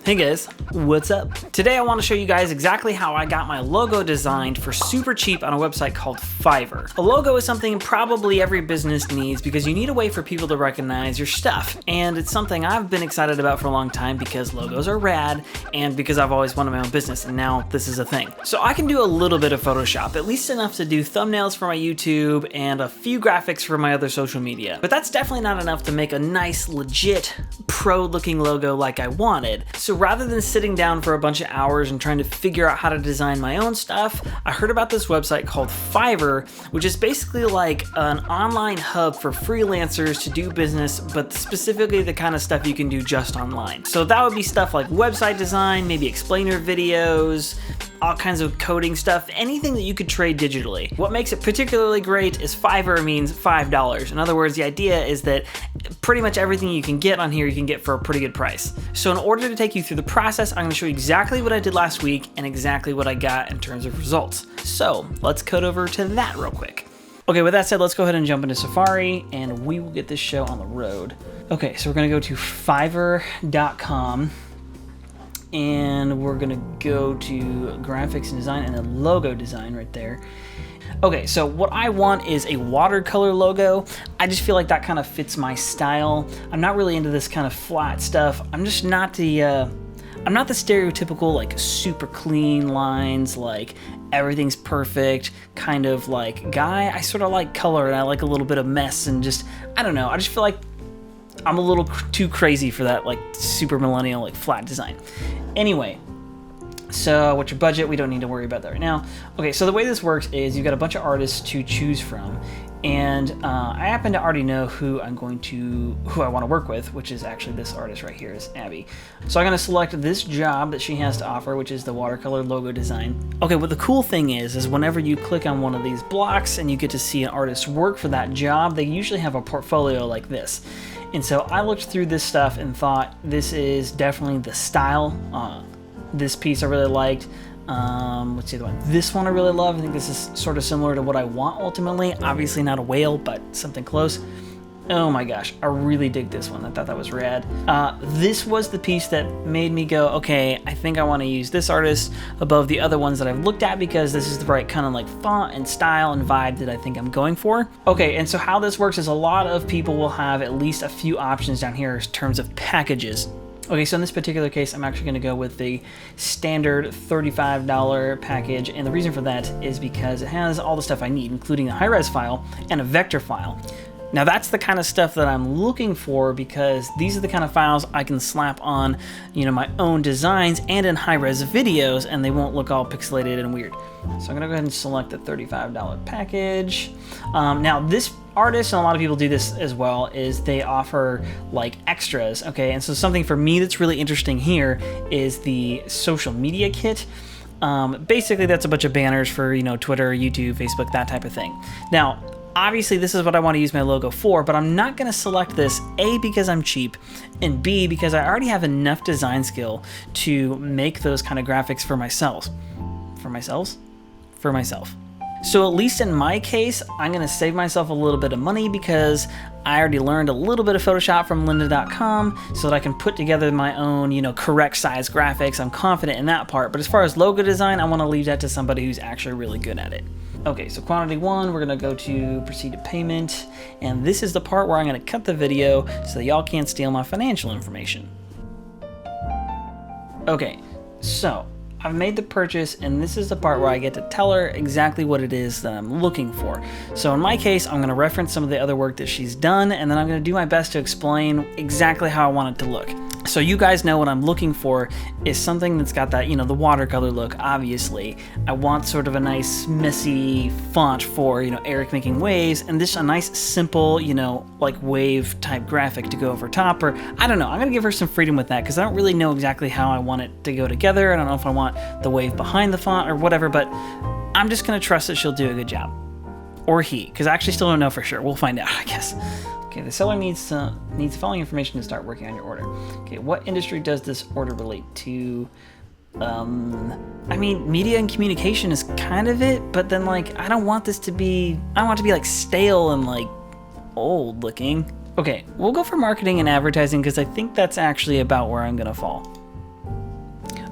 Hey guys, what's up? Today I want to show you guys exactly how I got my logo designed for super cheap on a website called Fiverr. A logo is something probably every business needs because you need a way for people to recognize your stuff. And it's something I've been excited about for a long time because logos are rad and because I've always wanted my own business, and now this is a thing. So I can do a little bit of Photoshop, at least enough to do thumbnails for my YouTube and a few graphics for my other social media. But that's definitely not enough to make a nice, legit, pro-looking logo like I wanted. So rather than sitting down for a bunch of hours and trying to figure out how to design my own stuff, I heard about this website called Fiverr, which is basically like an online hub for freelancers to do business, but specifically the kind of stuff you can do just online. So that would be stuff like website design, maybe explainer videos, all kinds of coding stuff, anything that you could trade digitally. What makes it particularly great is Fiverr means $5. In other words, the idea is that pretty much everything you can get on here, you can get for a pretty good price. So in order to take you through the process, I'm gonna show you exactly what I did last week and exactly what I got in terms of results. So let's code over to that real quick. Okay, with that said, let's go ahead and jump into Safari and we will get this show on the road. Okay, so we're gonna go to fiverr.com. and we're gonna go to graphics and design and then logo design right there. Okay, so what I want is a watercolor logo. I just feel like that kind of fits my style. I'm not really into this kind of flat stuff. I'm just not the, I'm not the stereotypical like super clean lines, like everything's perfect kind of like guy. I sort of like color and I like a little bit of mess and just, I don't know, I just feel like I'm a little too crazy for that like super millennial like flat design. Anyway, so what's your budget? We don't need to worry about that right now. Okay, so the way this works is you've got a bunch of artists to choose from, and I happen to already know who I want to work with, which is actually this artist right here, is Abby. So I'm gonna select this job that she has to offer, which is the watercolor logo design. Okay, what the cool thing is whenever you click on one of these blocks and you get to see an artist's work for that job, they usually have a portfolio like this. And so I looked through this stuff and thought this is definitely the style. This piece I really liked. What's the other one? This one I really love. I think this is sort of similar to what I want ultimately. Obviously not a whale, but something close. Oh my gosh, I really dig this one. I thought that was rad. This was the piece that made me go, okay, I think I want to use this artist above the other ones that I've looked at because this is the right kind of like font and style and vibe that I think I'm going for. Okay, and so how this works is a lot of people will have at least a few options down here in terms of packages. Okay, so in this particular case, I'm actually gonna go with the standard $35 package, and the reason for that is because it has all the stuff I need, including a high-res file and a vector file. Now that's the kind of stuff that I'm looking for because these are the kind of files I can slap on, you know, my own designs and in high-res videos, and they won't look all pixelated and weird. So I'm gonna go ahead and select the $35 package. Now this artist, and a lot of people do this as well, is they offer like extras, okay? And so something for me that's really interesting here is the social media kit. Basically that's a bunch of banners for, you know, Twitter, YouTube, Facebook, that type of thing. Now, obviously this is what I want to use my logo for, but I'm not going to select this, A, because I'm cheap, and B, because I already have enough design skill to make those kind of graphics for myself. For myself. So at least in my case, I'm going to save myself a little bit of money because I already learned a little bit of Photoshop from lynda.com so that I can put together my own, you know, correct size graphics. I'm confident in that part, but as far as logo design, I want to leave that to somebody who's actually really good at it. Okay, so quantity 1, we're gonna go to proceed to payment, and this is the part where I'm gonna cut the video so that y'all can't steal my financial information. Okay, so I've made the purchase, and this is the part where I get to tell her exactly what it is that I'm looking for. So in my case, I'm gonna reference some of the other work that she's done, and then I'm gonna do my best to explain exactly how I want it to look. So you guys know what I'm looking for is something that's got that, you know, the watercolor look, obviously. I want sort of a nice messy font for, you know, Eric making waves, and this a nice simple, you know, like wave type graphic to go over top, or I don't know, I'm gonna give her some freedom with that because I don't really know exactly how I want it to go together. I don't know if I want the wave behind the font or whatever, but I'm just gonna trust that she'll do a good job. Or he, because I actually still don't know for sure. We'll find out, I guess. Okay, the seller needs the following information to start working on your order. Okay, what industry does this order relate to? I mean, media and communication is kind of it, but then like, I don't want it to be like stale and like old looking. Okay, we'll go for marketing and advertising because I think that's actually about where I'm gonna fall.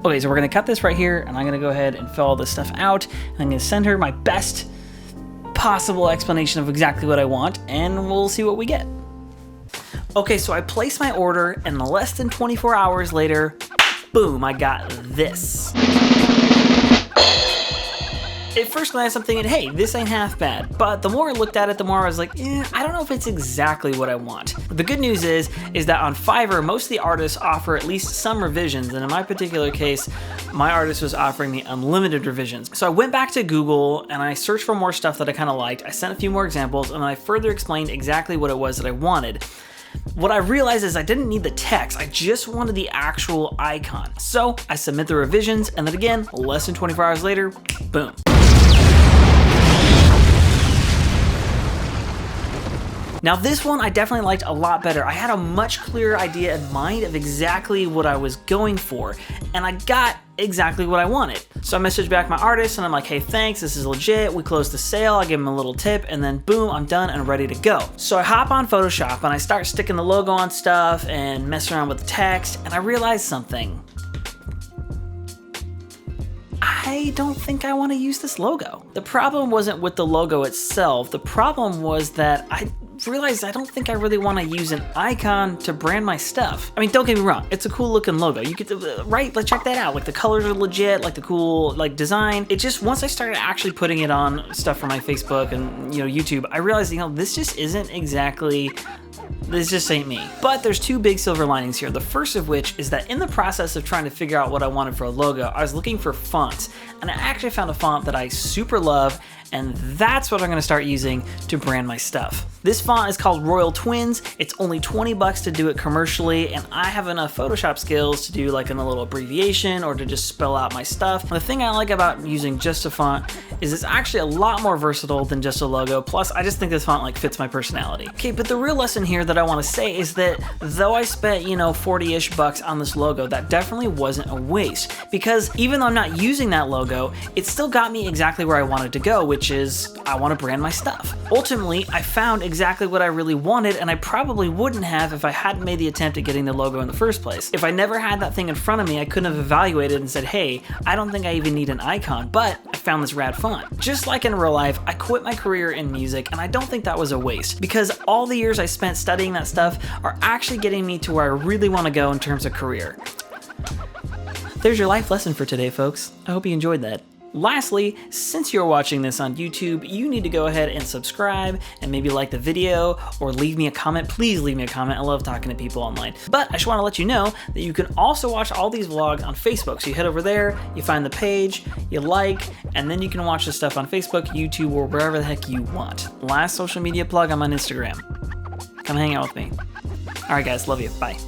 Okay, so we're gonna cut this right here, and I'm gonna go ahead and fill all this stuff out, and I'm gonna send her my best possible explanation of exactly what I want, and we'll see what we get. Okay, so I placed my order, and less than 24 hours later, boom, I got this. At first glance, I'm thinking, hey, this ain't half bad. But the more I looked at it, the more I was like, I don't know if it's exactly what I want. The good news is that on Fiverr, most of the artists offer at least some revisions. And in my particular case, my artist was offering me unlimited revisions. So I went back to Google and I searched for more stuff that I kind of liked. I sent a few more examples and I further explained exactly what it was that I wanted. What I realized is I didn't need the text, I just wanted the actual icon. So I submit the revisions, and then again, less than 24 hours later, boom. Now this one I definitely liked a lot better. I had a much clearer idea in mind of exactly what I was going for, and I got exactly what I wanted. So I messaged back my artist and I'm like, hey, thanks, this is legit. We closed the sale, I give him a little tip, and then boom, I'm done and ready to go. So I hop on Photoshop and I start sticking the logo on stuff and messing around with the text, and I realized something. I don't think I want to use this logo. The problem wasn't with the logo itself. The problem was that I realized I don't think I really want to use an icon to brand my stuff. I mean, don't get me wrong, it's a cool looking logo. You get right, like check that out. Like the colors are legit, like the cool like design. It just, once I started actually putting it on stuff for my Facebook and YouTube, I realized this just isn't exactly, this just ain't me. But there's two big silver linings here. The first of which is that in the process of trying to figure out what I wanted for a logo, I was looking for fonts, and I actually found a font that I super love, and that's what I'm gonna start using to brand my stuff. This font is called Royal Twins. It's only 20 bucks to do it commercially, and I have enough Photoshop skills to do like a little abbreviation or to just spell out my stuff. The thing I like about using just a font is it's actually a lot more versatile than just a logo. Plus, I just think this font like fits my personality. Okay, but the real lesson here that I wanna say is that though I spent, 40-ish bucks on this logo, that definitely wasn't a waste, because even though I'm not using that logo, it still got me exactly where I wanted to go, which is I wanna brand my stuff. Ultimately, I found exactly what I really wanted, and I probably wouldn't have if I hadn't made the attempt at getting the logo in the first place. If I never had that thing in front of me, I couldn't have evaluated and said, hey, I don't think I even need an icon, but I found this rad font. Just like in real life, I quit my career in music, and I don't think that was a waste, because all the years I spent studying that stuff are actually getting me to where I really want to go in terms of career. There's your life lesson for today, folks. I hope you enjoyed that. Lastly, since you're watching this on YouTube, you need to go ahead and subscribe and maybe like the video or leave me a comment. Please leave me a comment. I love talking to people online. But I just want to let you know that you can also watch all these vlogs on Facebook. So you head over there, you find the page, you like, and then you can watch the stuff on Facebook, YouTube, or wherever the heck you want. Last social media plug, I'm on Instagram. Come hang out with me. All right, guys, love you. Bye.